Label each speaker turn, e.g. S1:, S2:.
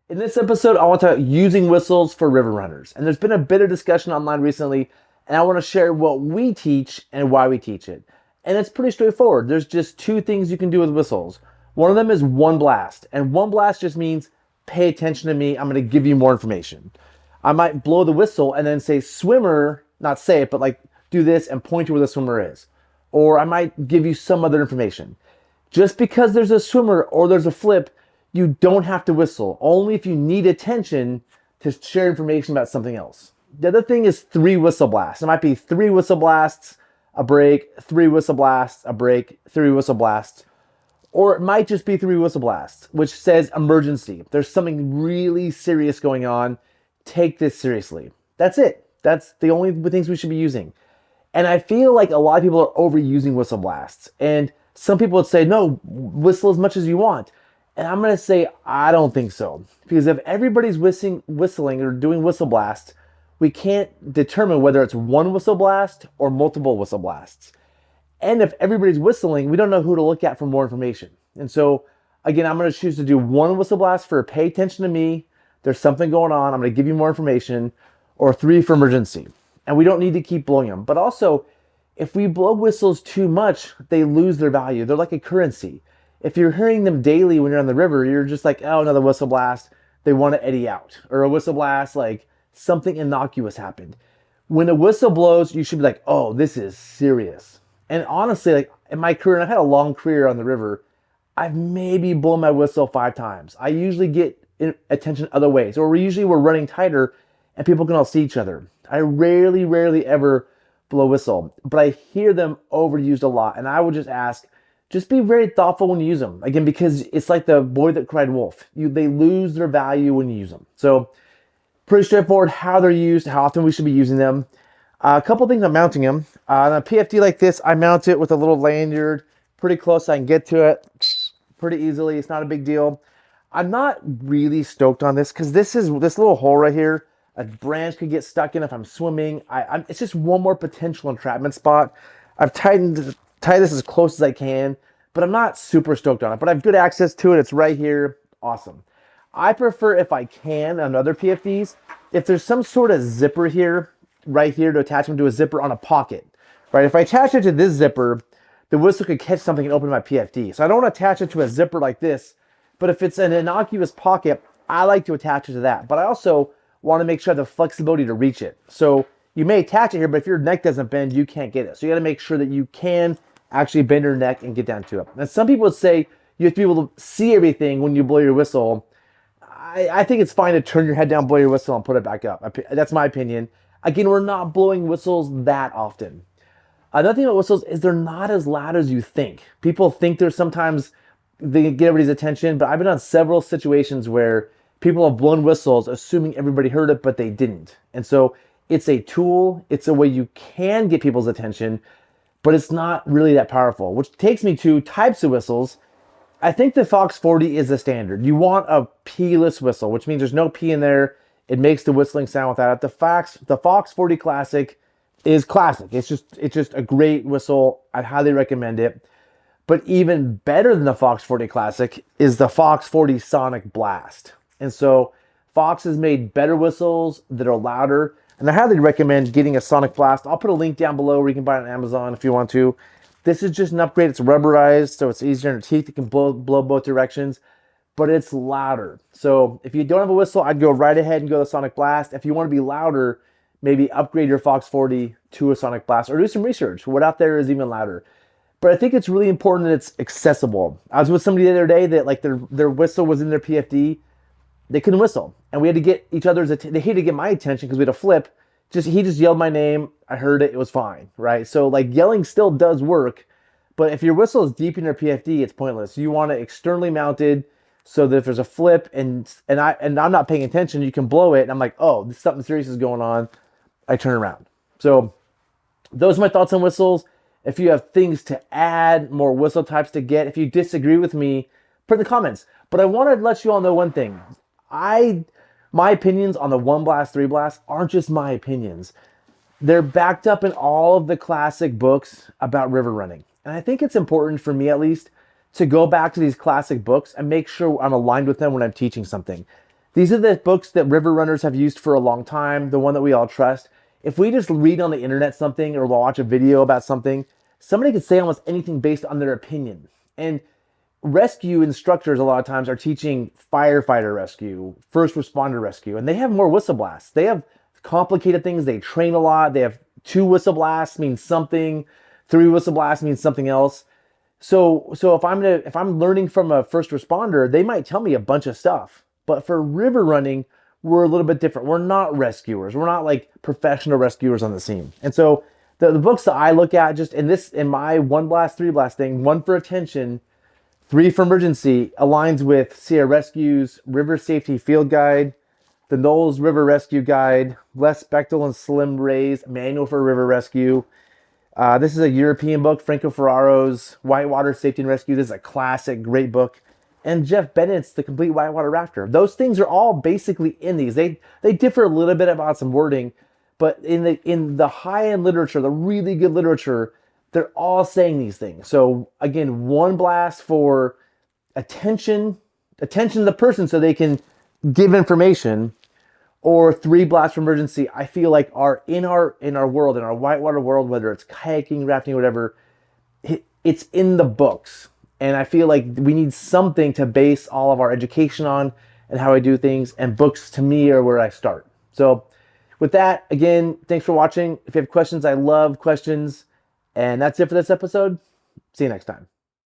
S1: In this episode, I want to talk using whistles for river runners. And there's been a bit of discussion online recently, and I want to share what we teach and why we teach it. And it's pretty straightforward. There's just two things you can do with whistles. One of them is one blast, and one blast just means pay attention to me. I'm going to give you more information. I might blow the whistle and then say swimmer, not say it, but like do this and point to where the swimmer is. Or I might give you some other information. Just because there's a swimmer or there's a flip, you don't have to whistle, only if you need attention to share information about something else. The other thing is three whistle blasts. It might be three whistle blasts, a break, three whistle blasts, a break, three whistle blasts. Or it might just be three whistle blasts, which says emergency. There's something really serious going on. Take this seriously. That's it. That's the only things we should be using. And I feel like a lot of people are overusing whistle blasts. And some people would say, no, whistle as much as you want. And I'm going to say, I don't think so. Because if everybody's whistling or doing whistle blasts, we can't determine whether it's one whistle blast or multiple whistle blasts. And if everybody's whistling, we don't know who to look at for more information. And so, again, I'm going to choose to do one whistle blast for pay attention to me. There's something going on. I'm going to give you more information. Or three for emergency. And we don't need to keep blowing them. But also, if we blow whistles too much, they lose their value. They're like a currency. If you're hearing them daily when you're on the river, you're just like, oh, another whistle blast. They want to eddy out. Or a whistle blast, like something innocuous happened. When a whistle blows, you should be like, oh, this is serious. And honestly, like in my career, and I've had a long career on the river, I've maybe blown my whistle 5 times. I usually get attention other ways. Or we're running tighter and people can all see each other. I rarely ever blow whistle. But I hear them overused a lot. And I would just ask, just be very thoughtful when you use them. Again, because it's like the boy that cried wolf. They lose their value when you use them. So pretty straightforward how they're used, how often we should be using them. A couple things on mounting them. On a PFD like this, I mount it with a little lanyard pretty close. So I can get to it pretty easily. It's not a big deal. I'm not really stoked on this because this little hole right here, a branch could get stuck in if I'm swimming. It's just one more potential entrapment spot. I've tied this as close as I can, but I'm not super stoked on it. But I have good access to it. It's right here. Awesome. I prefer, if I can, on other PFDs, if there's some sort of zipper here, right here, to attach them to a zipper on a pocket, right? If I attach it to this zipper, the whistle could catch something and open my PFD. So I don't want to attach it to a zipper like this, but if it's an innocuous pocket, I like to attach it to that. But I also want to make sure I have the flexibility to reach it. So you may attach it here, but if your neck doesn't bend, you can't get it. So you got to make sure that you can actually bend your neck and get down to it. And some people would say you have to be able to see everything when you blow your whistle. I think it's fine to turn your head down, blow your whistle, and put it back up. That's my opinion. Again, we're not blowing whistles that often. Another thing about whistles is they're not as loud as you think. People think they get everybody's attention, but I've been on several situations where people have blown whistles assuming everybody heard it, but they didn't. And so it's a tool. It's a way you can get people's attention, but it's not really that powerful, which takes me to types of whistles. I think the Fox 40 is the standard. You want a P-less whistle, which means there's no P in there. It makes the whistling sound without it. The Fox 40 Classic is classic. It's just a great whistle. I'd highly recommend it. But even better than the Fox 40 Classic is the Fox 40 Sonic Blast. And so Fox has made better whistles that are louder. And I highly recommend getting a Sonic Blast. I'll put a link down below where you can buy it on Amazon if you want to. This is just an upgrade. It's rubberized, so it's easier on your teeth. It can blow both directions, but it's louder. So if you don't have a whistle, I'd go right ahead and go to Sonic Blast. If you want to be louder, maybe upgrade your Fox 40 to a Sonic Blast or do some research. What out there is even louder. But I think it's really important that it's accessible. I was with somebody the other day that like their whistle was in their PFD. They couldn't whistle. And we had to get each other's attention. They hated to get my attention because we had a flip. He just yelled my name. I heard it. It was fine, right? So like yelling still does work. But if your whistle is deep in your PFD, it's pointless. You want it externally mounted so that if there's a flip and I'm not paying attention, you can blow it. And I'm like, oh, something serious is going on. I turn around. So those are my thoughts on whistles. If you have things to add, more whistle types to get, if you disagree with me, put in the comments. But I want to let you all know one thing. My opinions on the 1 blast, 3 blast aren't just my opinions. They're backed up in all of the classic books about river running. And I think it's important for me, at least, to go back to these classic books and make sure I'm aligned with them when I'm teaching something. These are the books that river runners have used for a long time, the one that we all trust. If we just read on the internet something or watch a video about something, somebody could say almost anything based on their opinion. And rescue instructors a lot of times are teaching firefighter rescue, first responder rescue, and they have more whistle blasts. They have complicated things. They train a lot. They have 2 whistle blasts means something, 3 whistle blasts means something else. So if I'm learning from a first responder, they might tell me a bunch of stuff. But for river running, we're a little bit different. We're not rescuers. We're not like professional rescuers on the scene. And so the books that I look at just in my 1 blast, 3 blast thing, 1 for attention, 3 for emergency, aligns with Sierra Rescue's River Safety Field Guide, the Knowles River Rescue Guide, Les Bechtel and Slim Ray's Manual for River Rescue. This is a European book, Franco Ferraro's Whitewater Safety and Rescue. This is a classic, great book. And Jeff Bennett's The Complete Whitewater Rafter. Those things are all basically in these. They differ a little bit about some wording, but in the high-end literature, the really good literature, they're all saying these things. So again, 1 blast for attention to the person so they can give information, or 3 blasts for emergency, I feel like are in our world, in our whitewater world, whether it's kayaking, rafting, whatever, it's in the books. And I feel like we need something to base all of our education on and how I do things, and books to me are where I start. So with that, again, thanks for watching. If you have questions, I love questions. And that's it for this episode. See you next time.